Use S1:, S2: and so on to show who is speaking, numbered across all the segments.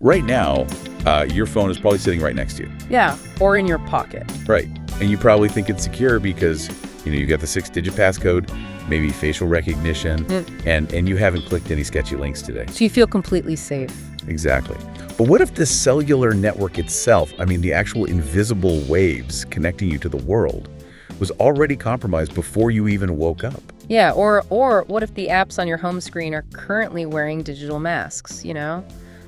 S1: Right now, your phone is probably sitting right next to you.
S2: Yeah, or in your pocket.
S1: Right. And you probably think it's secure because, you got the 6-digit passcode, maybe facial recognition, and you haven't clicked any sketchy links today.
S2: So you feel completely safe.
S1: Exactly. But what if the cellular network itself, the actual invisible waves connecting you to the world, was already compromised before you even woke up?
S2: Yeah, or what if the apps on your home screen are currently wearing digital masks,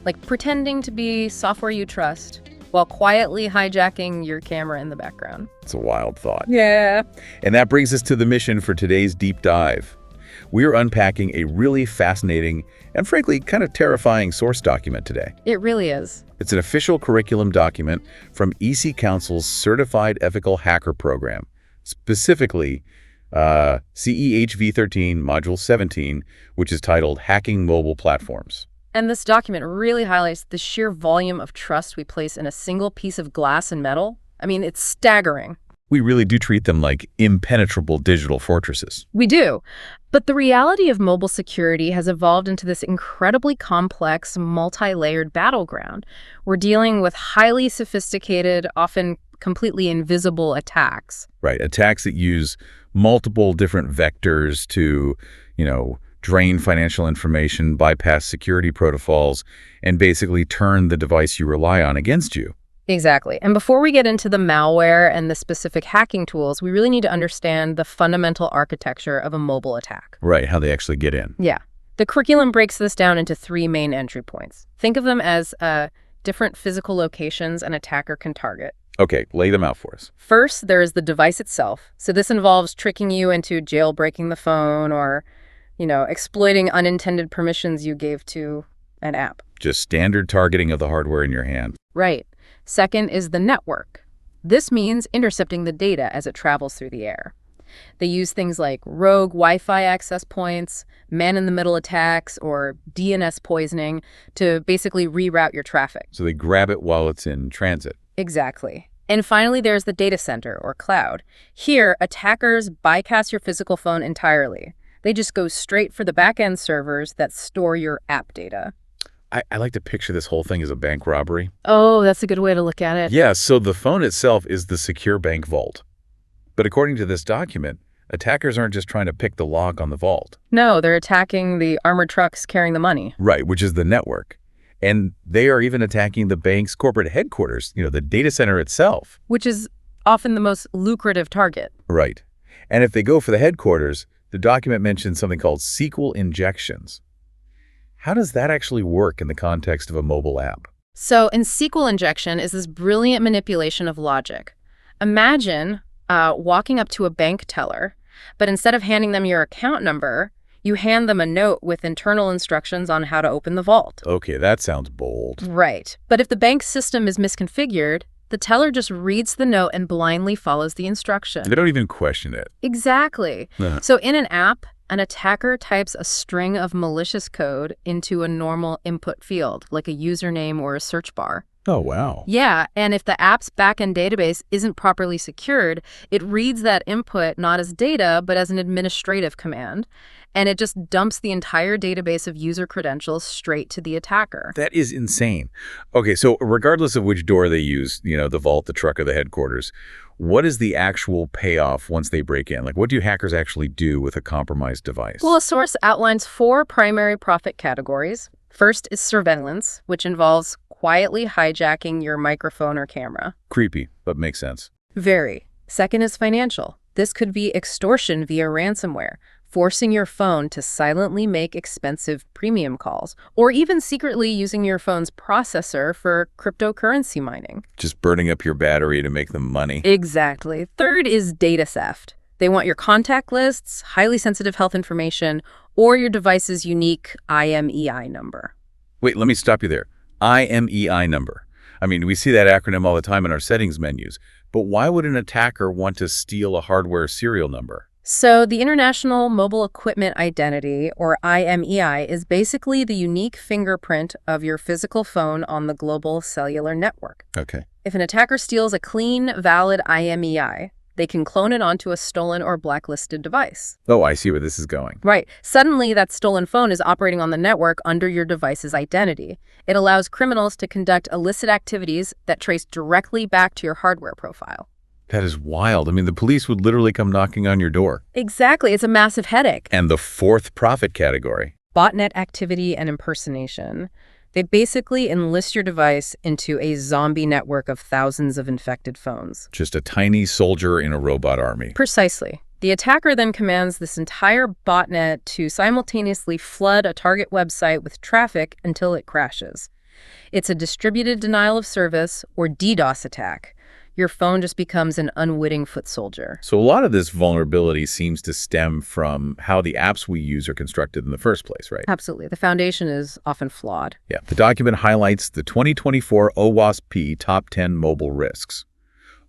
S2: Like pretending to be software you trust while quietly hijacking your camera in the background.
S1: It's a wild thought.
S2: Yeah.
S1: And that brings us to the mission for today's deep dive. We are unpacking a really fascinating and frankly kind of terrifying source document today.
S2: It really is.
S1: It's an official curriculum document from EC-Council's Certified Ethical Hacker Program, specifically CEH V13 Module 17, which is titled Hacking Mobile Platforms.
S2: And this document really highlights the sheer volume of trust we place in a single piece of glass and metal. It's staggering.
S1: We really do treat them like impenetrable digital fortresses.
S2: We do. But the reality of mobile security has evolved into this incredibly complex, multi-layered battleground. We're dealing with highly sophisticated, often completely invisible attacks.
S1: Right. Attacks that use multiple different vectors to, drain financial information, bypass security protocols, and basically turn the device you rely on against you.
S2: Exactly. And before we get into the malware and the specific hacking tools, we really need to understand the fundamental architecture of a mobile attack.
S1: Right, how they actually get in.
S2: Yeah. The curriculum breaks this down into 3 main entry points. Think of them as different physical locations an attacker can target.
S1: Okay, lay them out for us.
S2: First, there is the device itself. So this involves tricking you into jailbreaking the phone or exploiting unintended permissions you gave to an app.
S1: Just standard targeting of the hardware in your hand.
S2: Right. Second is the network. This means intercepting the data as it travels through the air. They use things like rogue Wi-Fi access points, man-in-the-middle attacks, or DNS poisoning to basically reroute your traffic.
S1: So they grab it while it's in transit.
S2: Exactly. And finally, there's the data center, or cloud. Here, attackers bypass your physical phone entirely. They just go straight for the back-end servers that store your app data.
S1: I like to picture this whole thing as a bank robbery.
S2: Oh, that's a good way to look at it.
S1: Yeah, so the phone itself is the secure bank vault. But according to this document, attackers aren't just trying to pick the lock on the vault.
S2: No, they're attacking the armored trucks carrying the money.
S1: Right, which is the network. And they are even attacking the bank's corporate headquarters, the data center itself.
S2: Which is often the most lucrative target.
S1: Right. And if they go for the headquarters, the document mentions something called SQL injections. How does that actually work in the context of a mobile app?
S2: So an SQL injection is this brilliant manipulation of logic. Imagine walking up to a bank teller, but instead of handing them your account number, you hand them a note with internal instructions on how to open the vault.
S1: Okay, that sounds bold.
S2: Right. But if the bank system is misconfigured, the teller just reads the note and blindly follows the instruction.
S1: They don't even question it.
S2: Exactly. So in an app, an attacker types a string of malicious code into a normal input field, like a username or a search bar.
S1: Oh, wow.
S2: Yeah, and if the app's backend database isn't properly secured, it reads that input not as data, but as an administrative command. And it just dumps the entire database of user credentials straight to the attacker.
S1: That is insane. Okay, so regardless of which door they use, the vault, the truck, or the headquarters, what is the actual payoff once they break in? Like, what do hackers actually do with a compromised device?
S2: Well, a source outlines 4 primary profit categories. First is surveillance, which involves quietly hijacking your microphone or camera.
S1: Creepy, but makes sense.
S2: Very. Second is financial. This could be extortion via ransomware, forcing your phone to silently make expensive premium calls, or even secretly using your phone's processor for cryptocurrency mining.
S1: Just burning up your battery to make them money.
S2: Exactly. Third is data theft. They want your contact lists, highly sensitive health information, or your device's unique IMEI number.
S1: Wait, let me stop you there. IMEI number. We see that acronym all the time in our settings menus, but why would an attacker want to steal a hardware serial number?
S2: So the International Mobile Equipment Identity, or IMEI, is basically the unique fingerprint of your physical phone on the global cellular network.
S1: Okay.
S2: If an attacker steals a clean, valid IMEI, They can clone it onto a stolen or blacklisted device.
S1: Oh, I see where this is going.
S2: Right. Suddenly, that stolen phone is operating on the network under your device's identity. It allows criminals to conduct illicit activities that trace directly back to your hardware profile.
S1: That is wild. I mean, the police would literally come knocking on your door.
S2: Exactly. It's a massive headache.
S1: And the fourth profit category.
S2: Botnet activity and impersonation. They basically enlist your device into a zombie network of thousands of infected phones.
S1: Just a tiny soldier in a robot army.
S2: Precisely. The attacker then commands this entire botnet to simultaneously flood a target website with traffic until it crashes. It's a distributed denial of service, or DDoS attack. Your phone just becomes an unwitting foot soldier.
S1: So a lot of this vulnerability seems to stem from how the apps we use are constructed in the first place, right?
S2: Absolutely. The foundation is often flawed.
S1: Yeah. The document highlights the 2024 OWASP Top 10 Mobile Risks.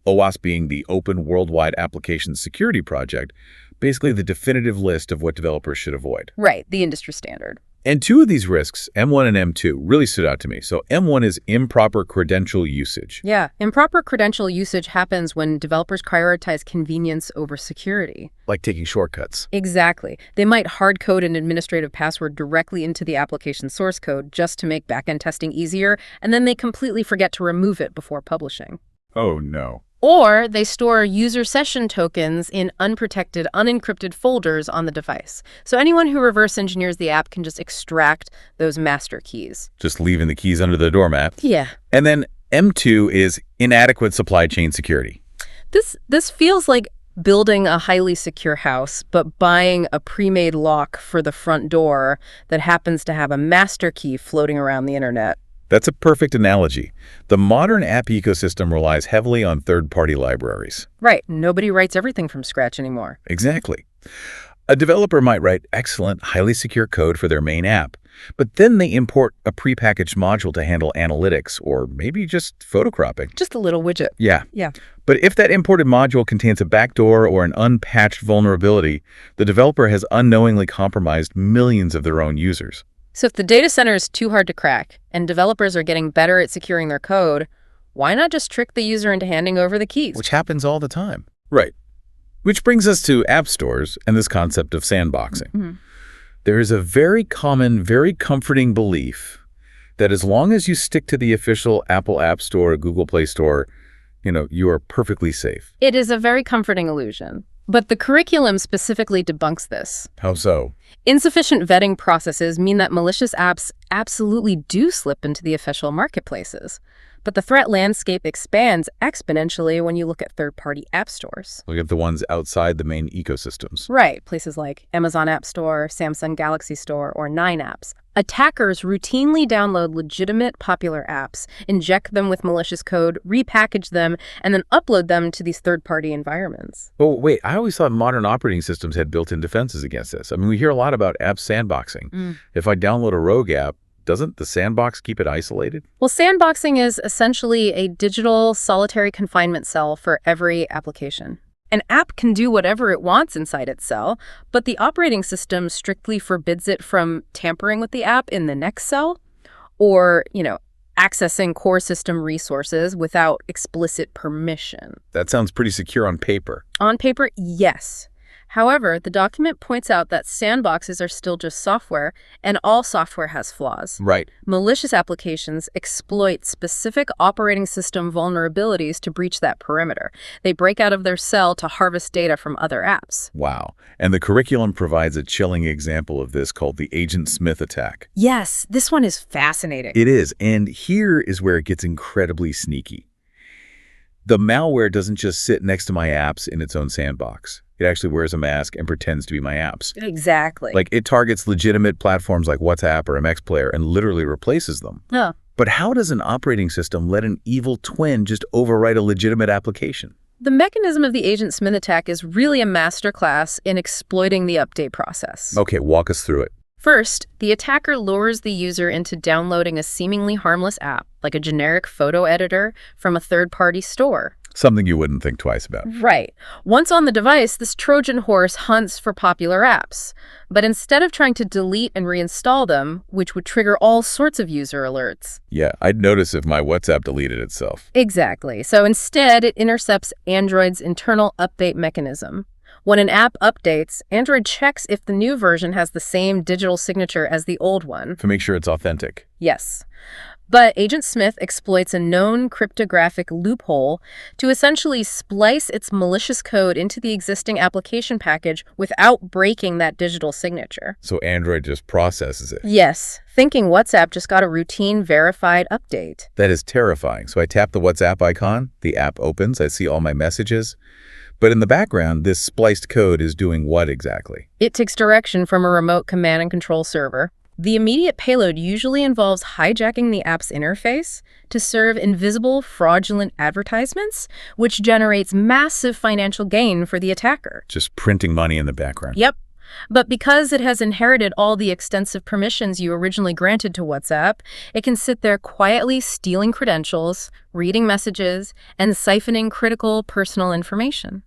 S1: OWASP being the Open Worldwide Application Security Project, basically the definitive list of what developers should avoid.
S2: Right, the industry standard.
S1: And two of these risks, M1 and M2, really stood out to me. So M1 is improper credential usage.
S2: Yeah, improper credential usage happens when developers prioritize convenience over security.
S1: Like taking shortcuts.
S2: Exactly. They might hard code an administrative password directly into the application source code just to make backend testing easier, and then they completely forget to remove it before publishing.
S1: Oh, no.
S2: Or they store user session tokens in unprotected, unencrypted folders on the device. So anyone who reverse engineers the app can just extract those master keys.
S1: Just leaving the keys under the doormat.
S2: Yeah.
S1: And then M2 is inadequate supply chain security.
S2: This feels like building a highly secure house, but buying a pre-made lock for the front door that happens to have a master key floating around the internet.
S1: That's a perfect analogy. The modern app ecosystem relies heavily on third-party libraries.
S2: Right. Nobody writes everything from scratch anymore.
S1: Exactly. A developer might write excellent, highly secure code for their main app, but then they import a prepackaged module to handle analytics or maybe just photocropping.
S2: Just a little widget.
S1: Yeah.
S2: Yeah.
S1: But if that imported module contains a backdoor or an unpatched vulnerability, the developer has unknowingly compromised millions of their own users.
S2: So if the data center is too hard to crack and developers are getting better at securing their code, why not just trick the user into handing over the keys?
S1: Which happens all the time. Right. Which brings us to app stores and this concept of sandboxing.
S2: Mm-hmm.
S1: There is a very common, very comforting belief that as long as you stick to the official Apple App Store, Google Play Store, you are perfectly safe.
S2: It is a very comforting illusion. But the curriculum specifically debunks this.
S1: How so?
S2: Insufficient vetting processes mean that malicious apps absolutely do slip into the official marketplaces. But the threat landscape expands exponentially when you look at third-party app stores.
S1: Look at the ones outside the main ecosystems.
S2: Right, places like Amazon App Store, Samsung Galaxy Store, or 9apps. Attackers routinely download legitimate popular apps, inject them with malicious code, repackage them, and then upload them to these third-party environments.
S1: Oh, wait, I always thought modern operating systems had built-in defenses against this. I mean, we hear a lot about app sandboxing. If I download a rogue app, doesn't the sandbox keep it isolated?
S2: Well, sandboxing is essentially a digital solitary confinement cell for every application. An app can do whatever it wants inside its cell, but the operating system strictly forbids it from tampering with the app in the next cell or, accessing core system resources without explicit permission.
S1: That sounds pretty secure on paper.
S2: On paper, yes. However, the document points out that sandboxes are still just software, and all software has flaws.
S1: Right.
S2: Malicious applications exploit specific operating system vulnerabilities to breach that perimeter. They break out of their cell to harvest data from other apps.
S1: Wow. And the curriculum provides a chilling example of this called the Agent Smith attack.
S2: Yes, this one is fascinating.
S1: It is, and here is where it gets incredibly sneaky. The malware doesn't just sit next to my apps in its own sandbox. It actually wears a mask and pretends to be my apps.
S2: Exactly.
S1: Like, it targets legitimate platforms like WhatsApp or MX Player and literally replaces them.
S2: Huh.
S1: But how does an operating system let an evil twin just overwrite a legitimate application?
S2: The mechanism of the Agent Smith attack is really a masterclass in exploiting the update process.
S1: Okay, walk us through it.
S2: First, the attacker lures the user into downloading a seemingly harmless app, like a generic photo editor from a third-party store.
S1: Something you wouldn't think twice about.
S2: Right. Once on the device, this Trojan horse hunts for popular apps. But instead of trying to delete and reinstall them, which would trigger all sorts of user alerts.
S1: Yeah, I'd notice if my WhatsApp deleted itself.
S2: Exactly. So instead, it intercepts Android's internal update mechanism. When an app updates, Android checks if the new version has the same digital signature as the old one.
S1: To make sure it's authentic.
S2: Yes. But Agent Smith exploits a known cryptographic loophole to essentially splice its malicious code into the existing application package without breaking that digital signature.
S1: So Android just processes it.
S2: Yes, thinking WhatsApp just got a routine verified update.
S1: That is terrifying. So I tap the WhatsApp icon, the app opens, I see all my messages. But in the background, this spliced code is doing what exactly?
S2: It takes direction from a remote command and control server. The immediate payload usually involves hijacking the app's interface to serve invisible, fraudulent advertisements, which generates massive financial gain for the attacker.
S1: Just printing money in the background.
S2: Yep. But because it has inherited all the extensive permissions you originally granted to WhatsApp, it can sit there quietly stealing credentials, reading messages, and siphoning critical personal information.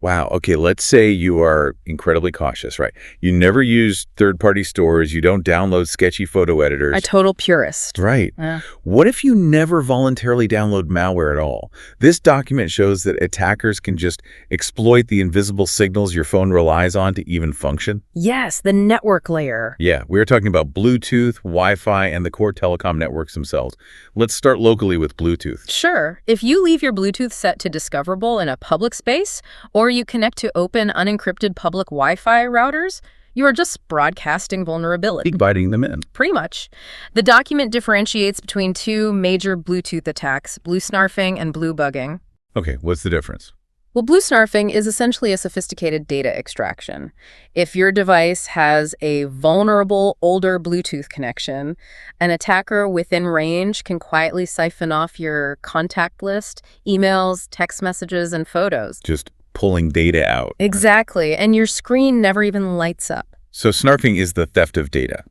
S1: Wow. Okay, let's say you are incredibly cautious, right? You never use third-party stores. You don't download sketchy photo editors.
S2: A total purist.
S1: Right.
S2: Yeah.
S1: What if you never voluntarily download malware at all? This document shows that attackers can just exploit the invisible signals your phone relies on to even function.
S2: Yes, the network layer.
S1: Yeah, we're talking about Bluetooth, Wi-Fi, and the core telecom networks themselves. Let's start locally with Bluetooth.
S2: Sure. If you leave your Bluetooth set to discoverable in a public space, or you connect to open, unencrypted public Wi-Fi routers, you are just broadcasting vulnerability.
S1: Inviting them in.
S2: Pretty much. The document differentiates between two major Bluetooth attacks, blue snarfing and blue bugging.
S1: Okay, what's the difference?
S2: Well, blue snarfing is essentially a sophisticated data extraction. If your device has a vulnerable, older Bluetooth connection, an attacker within range can quietly siphon off your contact list, emails, text messages, and photos.
S1: Just pulling data out.
S2: Exactly, and your screen never even lights up.
S1: So snarfing is the theft of data.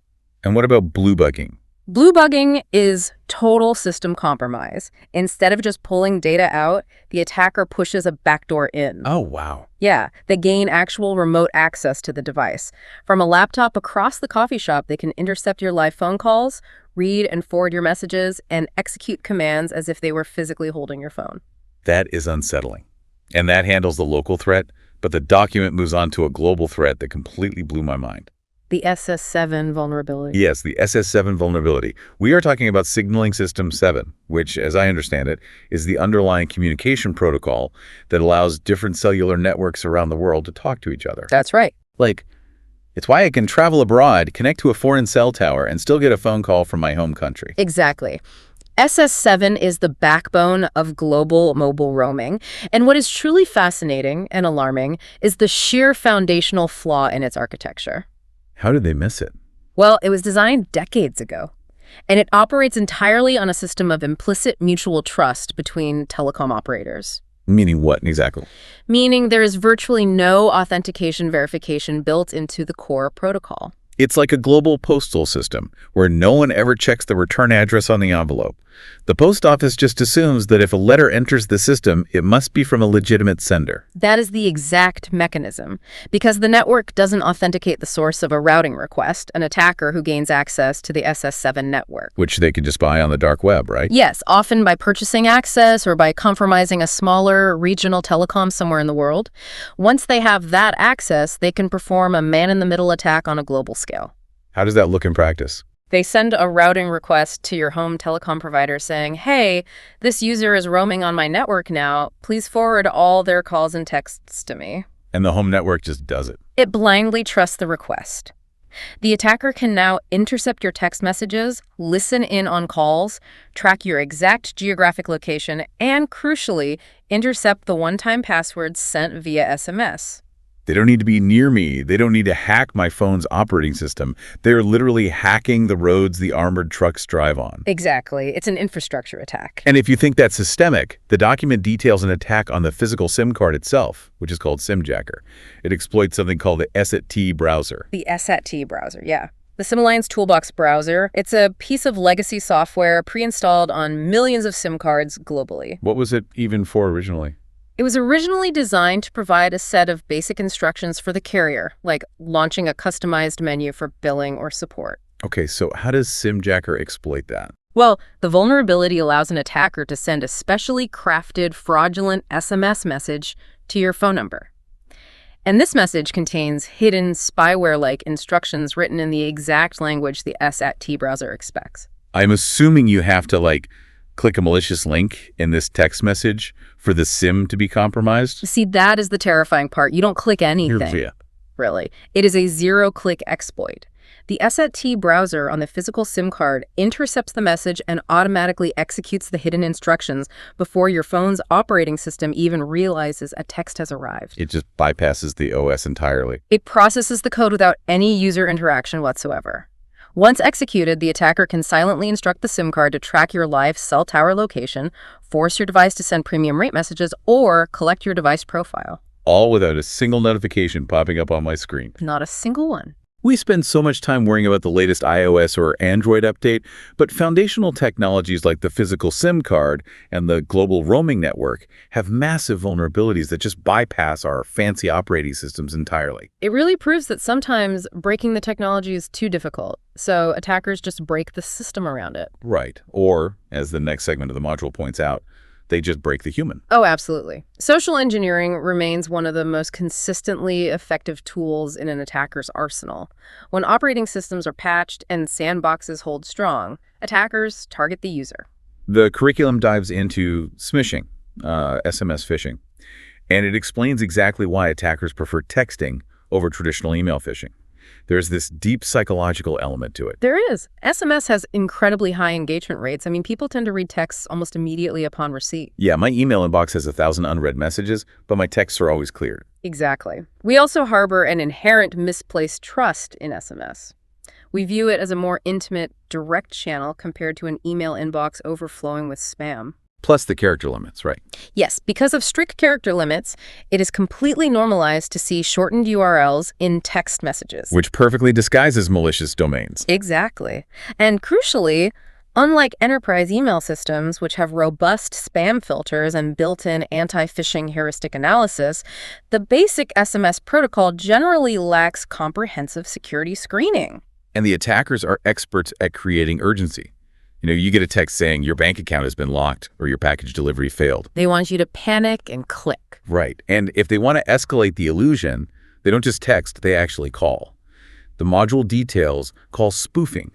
S1: And what about blue bugging?
S2: Blue bugging is total system compromise. Instead of just pulling data out, the attacker pushes a backdoor in.
S1: Oh, wow.
S2: Yeah, they gain actual remote access to the device. From a laptop across the coffee shop, they can intercept your live phone calls, read and forward your messages, and execute commands as if they were physically holding your phone.
S1: That is unsettling. And that handles the local threat, but the document moves on to a global threat that completely blew my mind.
S2: The SS7 vulnerability.
S1: Yes, the SS7 vulnerability. We are talking about Signaling System 7, which, as I understand it, is the underlying communication protocol that allows different cellular networks around the world to talk to each other.
S2: That's right.
S1: Like, it's why I can travel abroad, connect to a foreign cell tower, and still get a phone call from my home country.
S2: Exactly. SS7 is the backbone of global mobile roaming, and what is truly fascinating and alarming is the sheer foundational flaw in its architecture.
S1: How did they miss it?
S2: Well, it was designed decades ago, and it operates entirely on a system of implicit mutual trust between telecom operators.
S1: Meaning what exactly?
S2: Meaning there is virtually no authentication verification built into the core protocol.
S1: It's like a global postal system where no one ever checks the return address on the envelope. The post office just assumes that if a letter enters the system, it must be from a legitimate sender.
S2: That is the exact mechanism. Because the network doesn't authenticate the source of a routing request, an attacker who gains access to the SS7 network.
S1: Which they can just buy on the dark web, right?
S2: Yes, often by purchasing access or by compromising a smaller regional telecom somewhere in the world. Once they have that access, they can perform a man-in-the-middle attack on a global scale.
S1: How does that look in practice?
S2: They send a routing request to your home telecom provider saying, hey, this user is roaming on my network now. Please forward all their calls and texts to me.
S1: And the home network just does it.
S2: It blindly trusts the request. The attacker can now intercept your text messages, listen in on calls, track your exact geographic location, and crucially, intercept the one-time passwords sent via SMS.
S1: They don't need to be near me. They don't need to hack my phone's operating system. They're literally hacking the roads the armored trucks drive on.
S2: Exactly. It's an infrastructure attack.
S1: And if you think that's systemic, the document details an attack on the physical SIM card itself, which is called SIMjacker. It exploits something called the S@T browser.
S2: The S@T browser, yeah. The SIM Alliance Toolbox browser, it's a piece of legacy software pre-installed on millions of SIM cards globally.
S1: What was it even for originally?
S2: It was originally designed to provide a set of basic instructions for the carrier, like launching a customized menu for billing or support.
S1: Okay, so how does SIMJacker exploit that?
S2: Well, the vulnerability allows an attacker to send a specially crafted fraudulent SMS message to your phone number. And this message contains hidden spyware-like instructions written in the exact language the SAT browser expects.
S1: I'm assuming you have to, click a malicious link in this text message for the SIM to be compromised?
S2: See, that is the terrifying part. You don't click anything, really. It is a zero-click exploit. The SAT browser on the physical SIM card intercepts the message and automatically executes the hidden instructions before your phone's operating system even realizes a text has arrived.
S1: It just bypasses the OS entirely.
S2: It processes the code without any user interaction whatsoever. Once executed, the attacker can silently instruct the SIM card to track your live cell tower location, force your device to send premium rate messages, or collect your device profile.
S1: All without a single notification popping up on my screen.
S2: Not a single one.
S1: We spend so much time worrying about the latest iOS or Android update, but foundational technologies like the physical SIM card and the global roaming network have massive vulnerabilities that just bypass our fancy operating systems entirely.
S2: It really proves that sometimes breaking the technology is too difficult, so attackers just break the system around it.
S1: Right. Or, as the next segment of the module points out, they just break the human.
S2: Oh, absolutely. Social engineering remains one of the most consistently effective tools in an attacker's arsenal. When operating systems are patched and sandboxes hold strong, attackers target the user.
S1: The curriculum dives into smishing, SMS phishing, and it explains exactly why attackers prefer texting over traditional email phishing. There's this deep psychological element to it.
S2: There is. SMS has incredibly high engagement rates. I mean, people tend to read texts almost immediately upon receipt.
S1: Yeah, my email inbox has 1,000 unread messages, but my texts are always cleared.
S2: Exactly. We also harbor an inherent misplaced trust in SMS. We view it as a more intimate, direct channel compared to an email inbox overflowing with spam.
S1: Plus the character limits, right?
S2: Yes, because of strict character limits, it is completely normalized to see shortened URLs in text messages.
S1: Which perfectly disguises malicious domains.
S2: Exactly. And crucially, unlike enterprise email systems, which have robust spam filters and built-in anti-phishing heuristic analysis, the basic SMS protocol generally lacks comprehensive security screening.
S1: And the attackers are experts at creating urgency. You get a text saying your bank account has been locked or your package delivery failed.
S2: They want you to panic and click.
S1: Right. And if they want to escalate the illusion, they don't just text, they actually call. The module details call spoofing,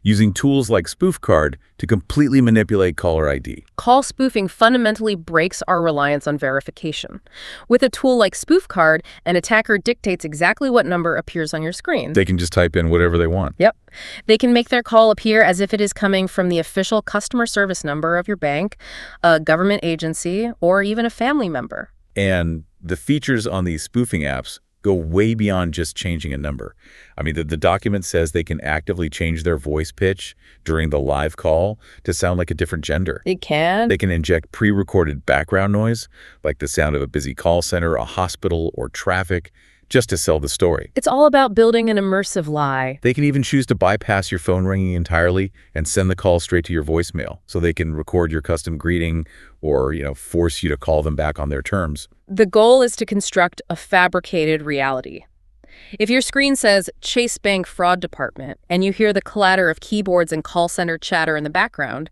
S1: using tools like SpoofCard to completely manipulate caller ID.
S2: Call spoofing fundamentally breaks our reliance on verification. With a tool like SpoofCard, an attacker dictates exactly what number appears on your screen.
S1: They can just type in whatever they want.
S2: Yep. They can make their call appear as if it is coming from the official customer service number of your bank, a government agency, or even a family member.
S1: And the features on these spoofing apps go way beyond just changing a number. I mean, the document says they can actively change their voice pitch during the live call to sound like a different gender.
S2: It can?
S1: They can inject pre-recorded background noise, like the sound of a busy call center, a hospital, or traffic, just to sell the story.
S2: It's all about building an immersive lie.
S1: They can even choose to bypass your phone ringing entirely and send the call straight to your voicemail, so they can record your custom greeting or, force you to call them back on their terms.
S2: The goal is to construct a fabricated reality. If your screen says Chase Bank Fraud Department and you hear the clatter of keyboards and call center chatter in the background,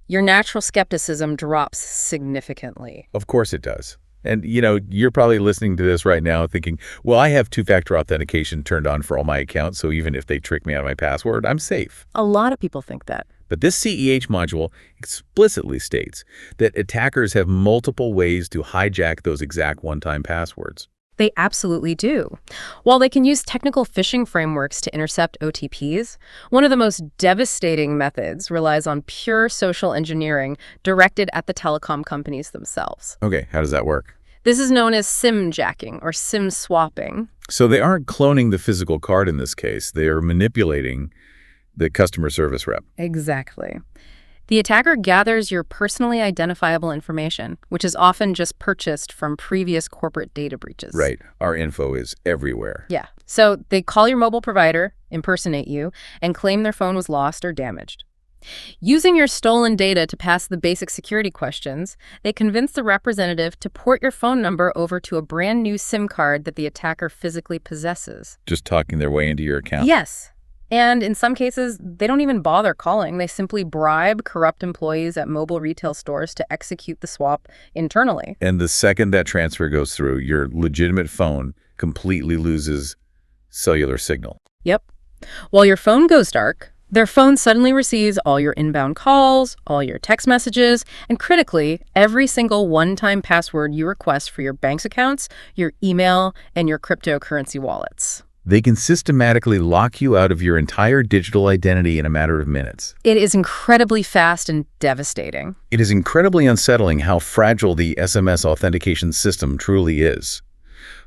S2: your natural skepticism drops significantly.
S1: Of course it does. And, you're probably listening to this right now thinking, well, I have two-factor authentication turned on for all my accounts, so even if they trick me out of my password, I'm safe.
S2: A lot of people think that.
S1: But this CEH module explicitly states that attackers have multiple ways to hijack those exact one-time passwords.
S2: They absolutely do. While they can use technical phishing frameworks to intercept OTPs, one of the most devastating methods relies on pure social engineering directed at the telecom companies themselves.
S1: Okay, how does that work?
S2: This is known as SIM jacking or SIM swapping.
S1: So they aren't cloning the physical card in this case. They are manipulating the customer service rep.
S2: Exactly. The attacker gathers your personally identifiable information, which is often just purchased from previous corporate data breaches.
S1: Right. Our info is everywhere.
S2: Yeah. So they call your mobile provider, impersonate you, and claim their phone was lost or damaged. Using your stolen data to pass the basic security questions, they convince the representative to port your phone number over to a brand new SIM card that the attacker physically possesses.
S1: Just talking their way into your account.
S2: Yes. And in some cases, they don't even bother calling. They simply bribe corrupt employees at mobile retail stores to execute the swap internally.
S1: And the second that transfer goes through, your legitimate phone completely loses cellular signal.
S2: Yep. While your phone goes dark, their phone suddenly receives all your inbound calls, all your text messages, and critically, every single one-time password you request for your bank's accounts, your email, and your cryptocurrency wallets.
S1: They can systematically lock you out of your entire digital identity in a matter of minutes.
S2: It is incredibly fast and devastating.
S1: It is incredibly unsettling how fragile the SMS authentication system truly is.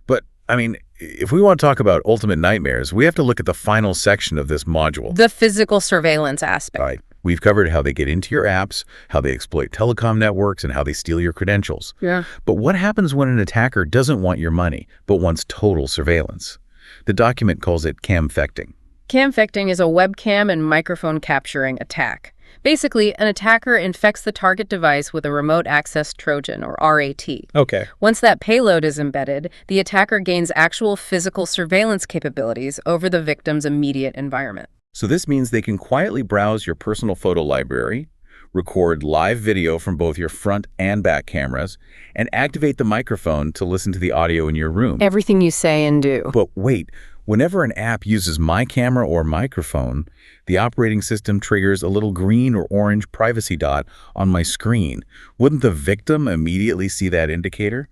S1: But, I mean, if we want to talk about ultimate nightmares, we have to look at the final section of this module.
S2: The physical surveillance aspect.
S1: Right. We've covered how they get into your apps, how they exploit telecom networks, and how they steal your credentials.
S2: Yeah.
S1: But what happens when an attacker doesn't want your money, but wants total surveillance? The document calls it camfecting.
S2: Camfecting is a webcam and microphone capturing attack. Basically, an attacker infects the target device with a remote access Trojan, or RAT.
S1: Okay.
S2: Once that payload is embedded, the attacker gains actual physical surveillance capabilities over the victim's immediate environment.
S1: So this means they can quietly browse your personal photo library, record live video from both your front and back cameras, and activate the microphone to listen to the audio in your room.
S2: Everything you say and do.
S1: But wait, whenever an app uses my camera or microphone, the operating system triggers a little green or orange privacy dot on my screen. Wouldn't the victim immediately see that indicator?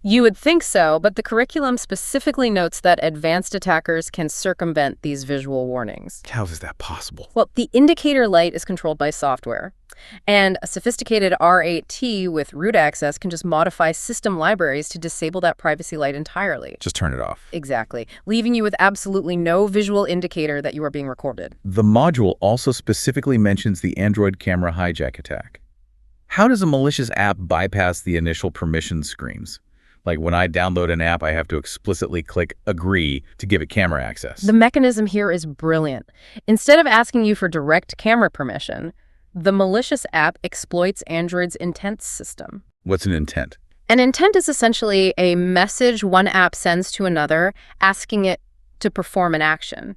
S2: You would think so, but the curriculum specifically notes that advanced attackers can circumvent these visual warnings.
S1: How is that possible?
S2: Well, the indicator light is controlled by software, and a sophisticated RAT with root access can just modify system libraries to disable that privacy light entirely.
S1: Just turn it off.
S2: Exactly, leaving you with absolutely no visual indicator that you are being recorded.
S1: The module also specifically mentions the Android camera hijack attack. How does a malicious app bypass the initial permission screens? Like when I download an app, I have to explicitly click agree to give it camera access.
S2: The mechanism here is brilliant. Instead of asking you for direct camera permission, the malicious app exploits Android's intent system.
S1: What's an intent?
S2: An intent is essentially a message one app sends to another asking it to perform an action.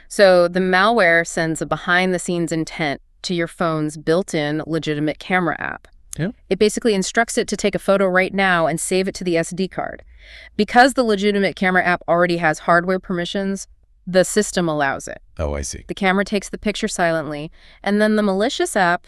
S2: So the malware sends a behind-the-scenes intent to your phone's built-in legitimate camera app.
S1: Yeah.
S2: It basically instructs it to take a photo right now and save it to the SD card. Because the legitimate camera app already has hardware permissions, the system allows it.
S1: Oh, I see.
S2: The camera takes the picture silently, and then the malicious app,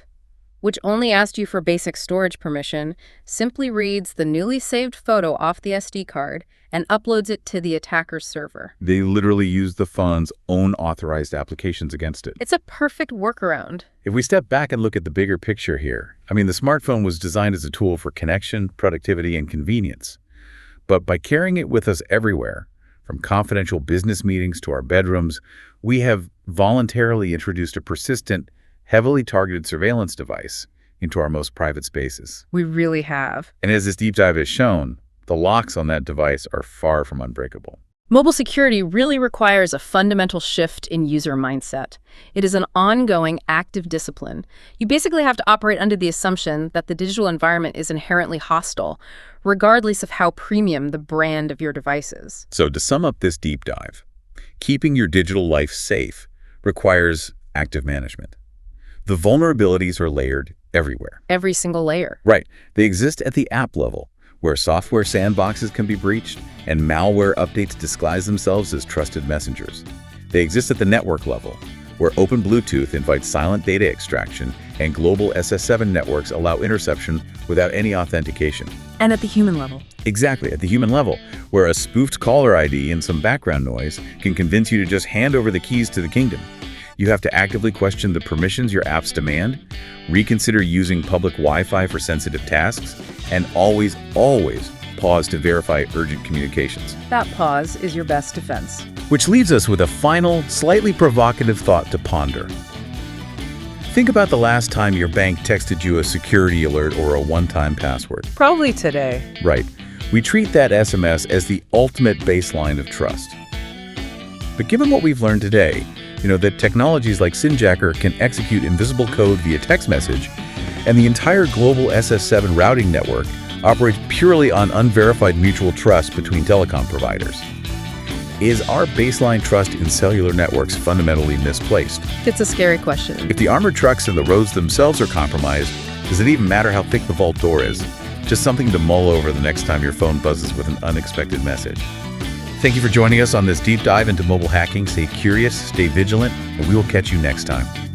S2: which only asked you for basic storage permission, simply reads the newly saved photo off the SD card and uploads it to the attacker's server.
S1: They literally use the phone's own authorized applications against it.
S2: It's a perfect workaround.
S1: If we step back and look at the bigger picture here, I mean, the smartphone was designed as a tool for connection, productivity, and convenience. But by carrying it with us everywhere, from confidential business meetings to our bedrooms, we have voluntarily introduced a persistent, heavily targeted surveillance device into our most private spaces.
S2: We really have.
S1: And as this deep dive has shown, the locks on that device are far from unbreakable.
S2: Mobile security really requires a fundamental shift in user mindset. It is an ongoing, active discipline. You basically have to operate under the assumption that the digital environment is inherently hostile, regardless of how premium the brand of your device is.
S1: So to sum up this deep dive, keeping your digital life safe requires active management. The vulnerabilities are layered everywhere.
S2: Every single layer.
S1: Right. They exist at the app level, where software sandboxes can be breached and malware updates disguise themselves as trusted messengers. They exist at the network level, where open Bluetooth invites silent data extraction and global SS7 networks allow interception without any authentication.
S2: And at the human level.
S1: Exactly, at the human level, where a spoofed caller ID and some background noise can convince you to just hand over the keys to the kingdom. You have to actively question the permissions your apps demand, reconsider using public Wi-Fi for sensitive tasks, and always pause to verify urgent communications.
S2: That pause is your best defense.
S1: Which leaves us with a final, slightly provocative thought to ponder. Think about the last time your bank texted you a security alert or a one-time password.
S2: Probably today.
S1: Right. We treat that SMS as the ultimate baseline of trust. But given what we've learned today, that technologies like SynJacker can execute invisible code via text message, and the entire global SS7 routing network operates purely on unverified mutual trust between telecom providers. Is our baseline trust in cellular networks fundamentally misplaced?
S2: It's a scary question.
S1: If the armored trucks and the roads themselves are compromised, does it even matter how thick the vault door is? Just something to mull over the next time your phone buzzes with an unexpected message. Thank you for joining us on this deep dive into mobile hacking. Stay curious, stay vigilant, and we will catch you next time.